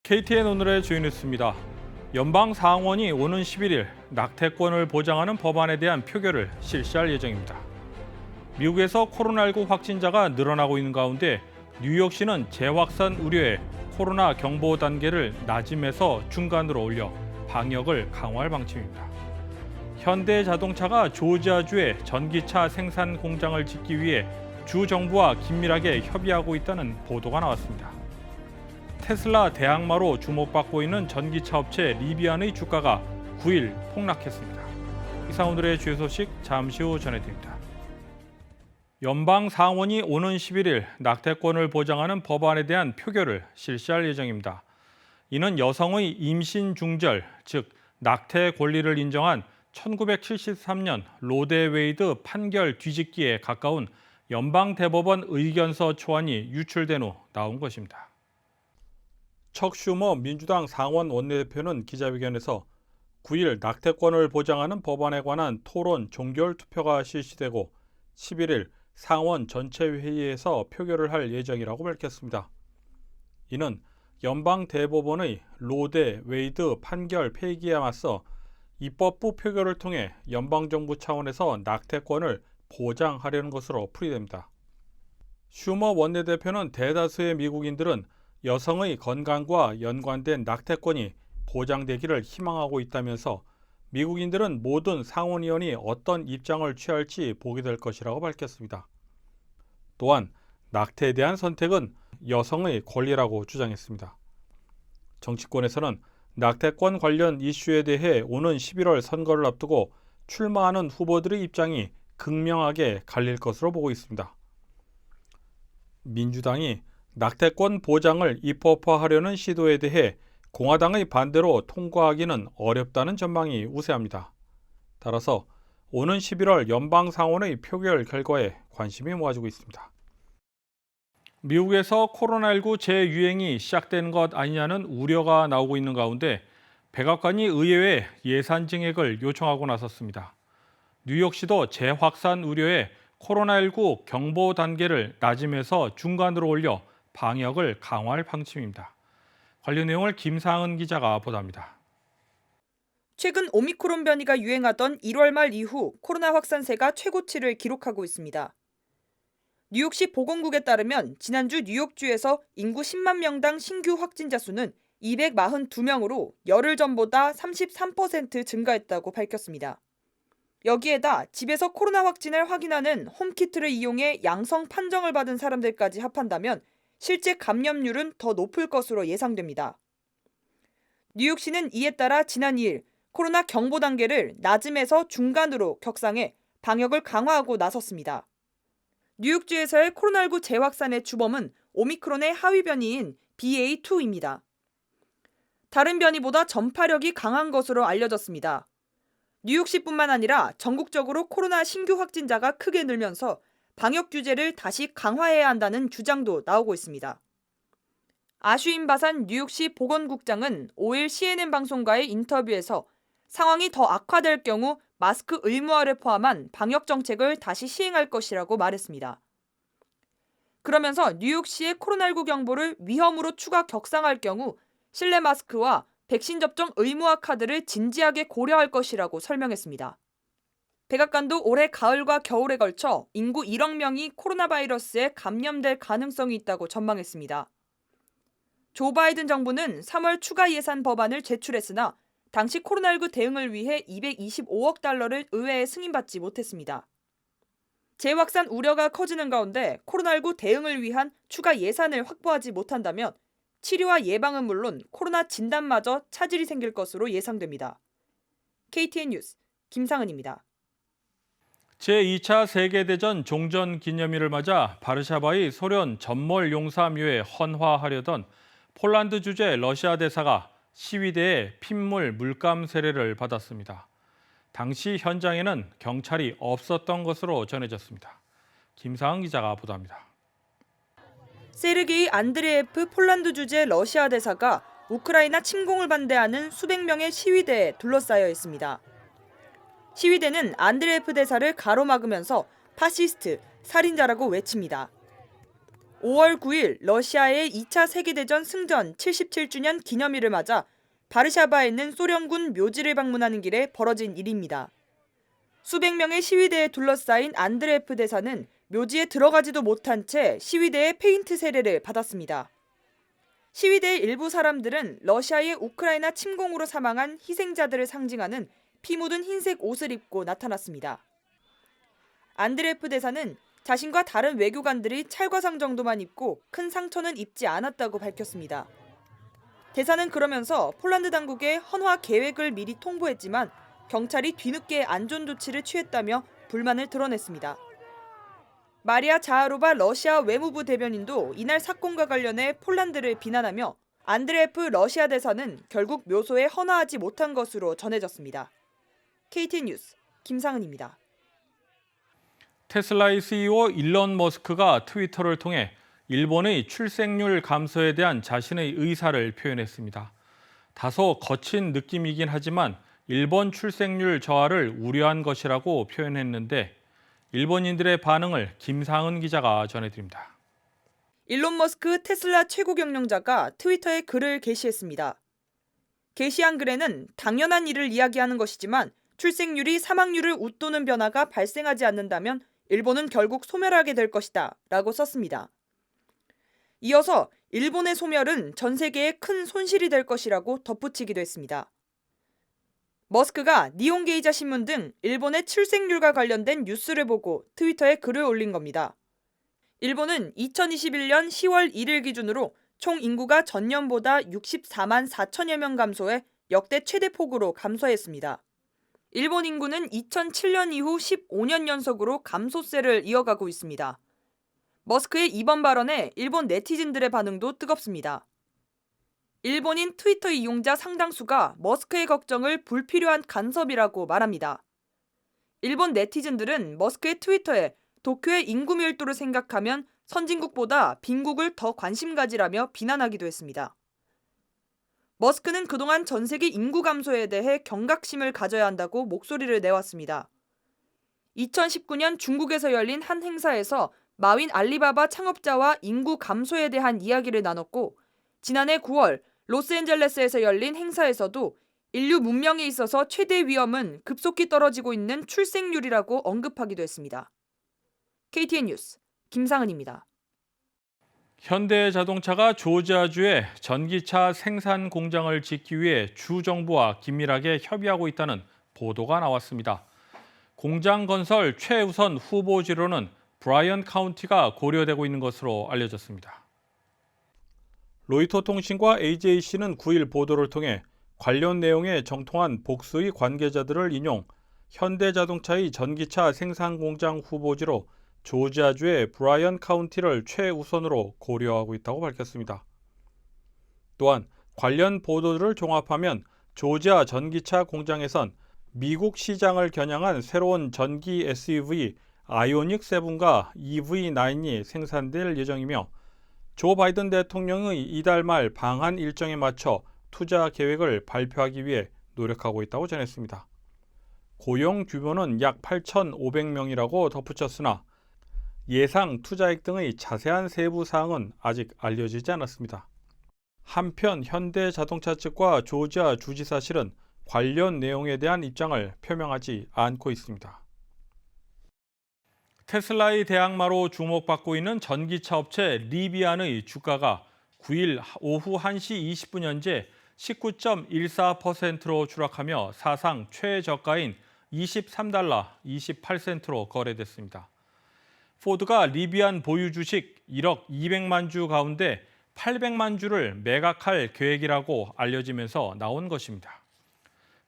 KTN 오늘의 주요 뉴스입니다. 연방 상원이 오는 11일 낙태권을 보장하는 법안에 대한 표결을 실시할 예정입니다. 미국에서 코로나19 확진자가 늘어나고 있는 가운데 뉴욕시는 재확산 우려에 코로나 경보 단계를 낮음에서 중간으로 올려 방역을 강화할 방침입니다. 현대자동차가 조지아주에 전기차 생산 공장을 짓기 위해 주 정부와 긴밀하게 협의하고 있다는 보도가 나왔습니다. 테슬라 대항마로 주목받고 있는 전기차 업체 리비안의 주가가 9일 폭락했습니다. 이상 오늘의 주요 소식 잠시 후 전해드립니다. 연방 상원이 오는 11일 낙태권을 보장하는 법안에 대한 표결을 실시할 예정입니다. 이는 여성의 임신 중절, 즉 낙태 권리를 인정한 1973년 로데 웨이드 판결 뒤집기에 가까운 연방 대법원 의견서 초안이 유출된 후 나온 것입니다. 척 슈머 민주당 상원 원내대표는 기자회견에서 9일 낙태권을 보장하는 법안에 관한 토론 종결 투표가 실시되고 11일 상원 전체 회의에서 표결을 할 예정이라고 밝혔습니다. 이는 연방 대법원의 로데 웨이드 판결 폐기에 맞서 입법부 표결을 통해 연방정부 차원에서 낙태권을 보장하려는 것으로 풀이됩니다. 슈머 원내대표는 대다수의 미국인들은 여성의 건강과 연관된 낙태권이 보장되기를 희망하고 있다면서 미국인들은 모든 상원의원이 어떤 입장을 취할지 보게 될 것이라고 밝혔습니다. 또한 낙태에 대한 선택은 여성의 권리라고 주장했습니다. 정치권에서는 낙태권 관련 이슈에 대해 오는 11월 선거를 앞두고 출마하는 후보들의 입장이 극명하게 갈릴 것으로 보고 있습니다. 민주당이 낙태권 보장을 입법화하려는 시도에 대해 공화당의 반대로 통과하기는 어렵다는 전망이 우세합니다. 따라서 오는 11월 연방 상원의 표결 결과에 관심이 모아지고 있습니다. 미국에서 코로나19 재유행이 시작된 것 아니냐는 우려가 나오고 있는 가운데 백악관이 의회에 예산 증액을 요청하고 나섰습니다. 뉴욕시도 재확산 우려에 코로나19 경보 단계를 낮음에서 중간으로 올려 방역을 강화할 방침입니다. 관련 내용을 김상은 기자가 보도합니다. 최근 오미크론 변이가 유행하던 1월 말 이후 코로나 확산세가 최고치를 기록하고 있습니다. 뉴욕시 보건국에 따르면 지난주 뉴욕주에서 인구 10만 명당 신규 확진자 수는 242명으로 열흘 전보다 33% 증가했다고 밝혔습니다. 여기에다 집에서 코로나 확진을 확인하는 홈키트를 이용해 양성 판정을 받은 사람들까지 합한다면 실제 감염률은 더 높을 것으로 예상됩니다. 뉴욕시는 이에 따라 지난 2일 코로나 경보 단계를 낮음에서 중간으로 격상해 방역을 강화하고 나섰습니다. 뉴욕주에서의 코로나19 재확산의 주범은 오미크론의 하위 변이인 BA2입니다. 다른 변이보다 전파력이 강한 것으로 알려졌습니다. 뉴욕시뿐만 아니라 전국적으로 코로나 신규 확진자가 크게 늘면서 방역 규제를 다시 강화해야 한다는 주장도 나오고 있습니다. 아슈인 바산 뉴욕시 보건국장은 5일 CNN 방송과의 인터뷰에서 상황이 더 악화될 경우 마스크 의무화를 포함한 방역 정책을 다시 시행할 것이라고 말했습니다. 그러면서 뉴욕시의 코로나19 경보를 위험으로 추가 격상할 경우 실내 마스크와 백신 접종 의무화 카드를 진지하게 고려할 것이라고 설명했습니다. 백악관도 올해 가을과 겨울에 걸쳐 인구 1억 명이 코로나 바이러스에 감염될 가능성이 있다고 전망했습니다. 조 바이든 정부는 3월 추가 예산 법안을 제출했으나 당시 코로나19 대응을 위해 225억 달러를 의회에 승인받지 못했습니다. 재확산 우려가 커지는 가운데 코로나19 대응을 위한 추가 예산을 확보하지 못한다면 치료와 예방은 물론 코로나 진단마저 차질이 생길 것으로 예상됩니다. KTN 뉴스 김상은입니다. 제2차 세계대전 종전 기념일을 맞아 바르샤바의 소련 전몰 용사묘에 헌화하려던 폴란드 주재 러시아 대사가 시위대의 핏물 물감 세례를 받았습니다. 당시 현장에는 경찰이 없었던 것으로 전해졌습니다. 김상은 기자가 보도합니다. 세르게이 안드레예프 폴란드 주재 러시아 대사가 우크라이나 침공을 반대하는 수백 명의 시위대에 둘러싸여 있습니다. 시위대는 안드레예프 대사를 가로막으면서 파시스트, 살인자라고 외칩니다. 5월 9일 러시아의 2차 세계대전 승전 77주년 기념일을 맞아 바르샤바에 있는 소련군 묘지를 방문하는 길에 벌어진 일입니다. 수백 명의 시위대에 둘러싸인 안드레프 대사는 묘지에 들어가지도 못한 채 시위대의 페인트 세례를 받았습니다. 시위대의 일부 사람들은 러시아의 우크라이나 침공으로 사망한 희생자들을 상징하는 피 묻은 흰색 옷을 입고 나타났습니다. 안드레프 대사는 자신과 다른 외교관들이 찰과상 정도만 입고 큰 상처는 입지 않았다고 밝혔습니다. 대사는 그러면서 폴란드 당국에 헌화 계획을 미리 통보했지만 경찰이 뒤늦게 안전 조치를 취했다며 불만을 드러냈습니다. 마리아 자하로바 러시아 외무부 대변인도 이날 사건과 관련해 폴란드를 비난하며 안드레프 러시아 대사는 결국 묘소에 헌화하지 못한 것으로 전해졌습니다. KT 뉴스 김상은입니다. 테슬라의 CEO 일론 머스크가 트위터를 통해 일본의 출생률 감소에 대한 자신의 의사를 표현했습니다. 다소 거친 느낌이긴 하지만 일본 출생률 저하를 우려한 것이라고 표현했는데 일본인들의 반응을 김상은 기자가 전해드립니다. 일론 머스크 테슬라 최고 경영자가 트위터에 글을 게시했습니다. 게시한 글에는 당연한 일을 이야기하는 것이지만 출생률이 사망률을 웃도는 변화가 발생하지 않는다면 일본은 결국 소멸하게 될 것이다 라고 썼습니다. 이어서 일본의 소멸은 전 세계에 큰 손실이 될 것이라고 덧붙이기도 했습니다. 머스크가 니혼게이자 신문 등 일본의 출생률과 관련된 뉴스를 보고 트위터에 글을 올린 겁니다. 일본은 2021년 10월 1일 기준으로 총 인구가 전년보다 64만 4천여 명 감소해 역대 최대 폭으로 감소했습니다. 일본 인구는 2007년 이후 15년 연속으로 감소세를 이어가고 있습니다. 머스크의 이번 발언에 일본 네티즌들의 반응도 뜨겁습니다. 일본인 트위터 이용자 상당수가 머스크의 걱정을 불필요한 간섭이라고 말합니다. 일본 네티즌들은 머스크의 트위터에 도쿄의 인구 밀도를 생각하면 선진국보다 빈국을 더 관심 가지라며 비난하기도 했습니다. 머스크는 그동안 전 세계 인구 감소에 대해 경각심을 가져야 한다고 목소리를 내왔습니다. 2019년 중국에서 열린 한 행사에서 마윈 알리바바 창업자와 인구 감소에 대한 이야기를 나눴고 지난해 9월 로스앤젤레스에서 열린 행사에서도 인류 문명에 있어서 최대 위험은 급속히 떨어지고 있는 출생률이라고 언급하기도 했습니다. KTN 뉴스 김상은입니다. 현대자동차가 조지아주에 전기차 생산 공장을 짓기 위해 주 정부와 긴밀하게 협의하고 있다는 보도가 나왔습니다. 공장 건설 최우선 후보지로는 브라이언 카운티가 고려되고 있는 것으로 알려졌습니다. 로이터 통신과 AJC는 9일 보도를 통해 관련 내용에 정통한 복수의 관계자들을 인용, 현대자동차의 전기차 생산 공장 후보지로 조지아주의 브라이언 카운티를 최우선으로 고려하고 있다고 밝혔습니다. 또한 관련 보도들을 종합하면 조지아 전기차 공장에선 미국 시장을 겨냥한 새로운 전기 SUV 아이오닉 7과 EV9이 생산될 예정이며 조 바이든 대통령의 이달 말 방한 일정에 맞춰 투자 계획을 발표하기 위해 노력하고 있다고 전했습니다. 고용 규모는 약 8,500명이라고 덧붙였으나 예상 투자액 등의 자세한 세부 사항은 아직 알려지지 않았습니다. 한편 현대자동차 측과 조지아 주지사실은 관련 내용에 대한 입장을 표명하지 않고 있습니다. 테슬라의 대항마로 주목받고 있는 전기차 업체 리비안의 주가가 9일 오후 1시 20분 현재 19.14%로 추락하며 사상 최저가인 23달러 28센트로 거래됐습니다. 포드가 리비안 보유 주식 1억 200만 주 가운데 800만 주를 매각할 계획이라고 알려지면서 나온 것입니다.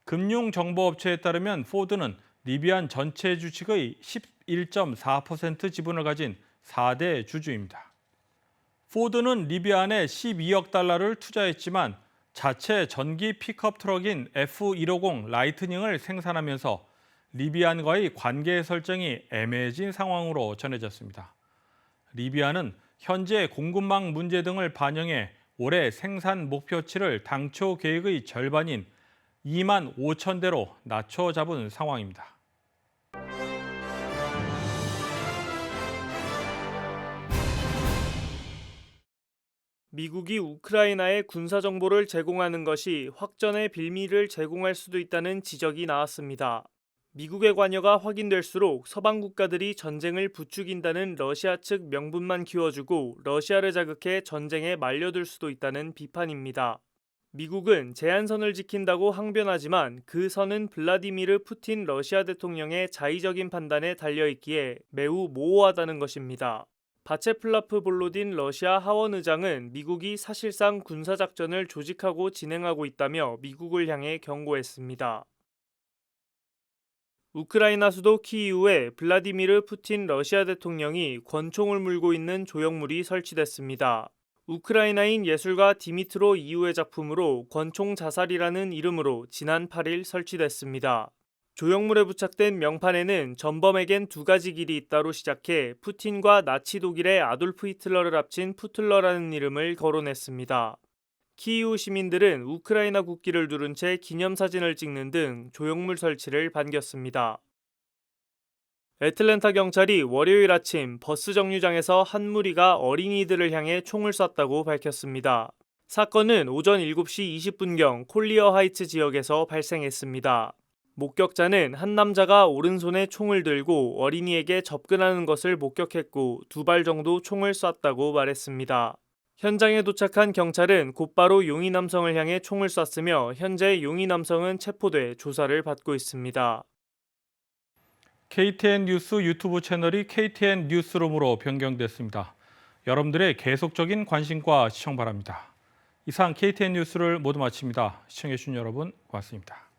금융정보업체에 따르면 포드는 리비안 전체 주식의 11.4% 지분을 가진 4대 주주입니다. 포드는 리비안에 12억 달러를 투자했지만 자체 전기 픽업 트럭인 F150 라이트닝을 생산하면서 리비안과의 관계 설정이 애매해진 상황으로 전해졌습니다. 리비안은 현재 공급망 문제 등을 반영해 올해 생산 목표치를 당초 계획의 절반인 2만 5천 대로 낮춰 잡은 상황입니다. 미국이 우크라이나에 군사 정보를 제공하는 것이 확전의 빌미를 제공할 수도 있다는 지적이 나왔습니다. 미국의 관여가 확인될수록 서방 국가들이 전쟁을 부추긴다는 러시아 측 명분만 키워주고 러시아를 자극해 전쟁에 말려들 수도 있다는 비판입니다. 미국은 제한선을 지킨다고 항변하지만 그 선은 블라디미르 푸틴 러시아 대통령의 자의적인 판단에 달려있기에 매우 모호하다는 것입니다. 바체플라프 볼로딘 러시아 하원 의장은 미국이 사실상 군사작전을 조직하고 진행하고 있다며 미국을 향해 경고했습니다. 우크라이나 수도 키이우에 블라디미르 푸틴 러시아 대통령이 권총을 물고 있는 조형물이 설치됐습니다. 우크라이나인 예술가 디미트로 이우의 작품으로 권총 자살이라는 이름으로 지난 8일 설치됐습니다. 조형물에 부착된 명판에는 전범에겐 두 가지 길이 있다로 시작해 푸틴과 나치 독일의 아돌프 히틀러를 합친 푸틀러라는 이름을 거론했습니다. 키이우 시민들은 우크라이나 국기를 두른 채 기념사진을 찍는 등 조형물 설치를 반겼습니다. 애틀랜타 경찰이 월요일 아침 버스 정류장에서 한 무리가 어린이들을 향해 총을 쐈다고 밝혔습니다. 사건은 오전 7시 20분경 콜리어 하이츠 지역에서 발생했습니다. 목격자는 한 남자가 오른손에 총을 들고 어린이에게 접근하는 것을 목격했고 2발 정도 총을 쐈다고 말했습니다. 현장에 도착한 경찰은 곧바로 용의 남성을 향해 총을 쐈으며 현재 용의 남성은 체포돼 조사를 받고 있습니다. KTN 뉴스 유튜브 채널이 KTN 뉴스룸으로 변경됐습니다. 여러분들의 계속적인 관심과 시청 바랍니다. 이상 KTN 뉴스를 모두 마칩니다. 시청해주신 여러분 고맙습니다.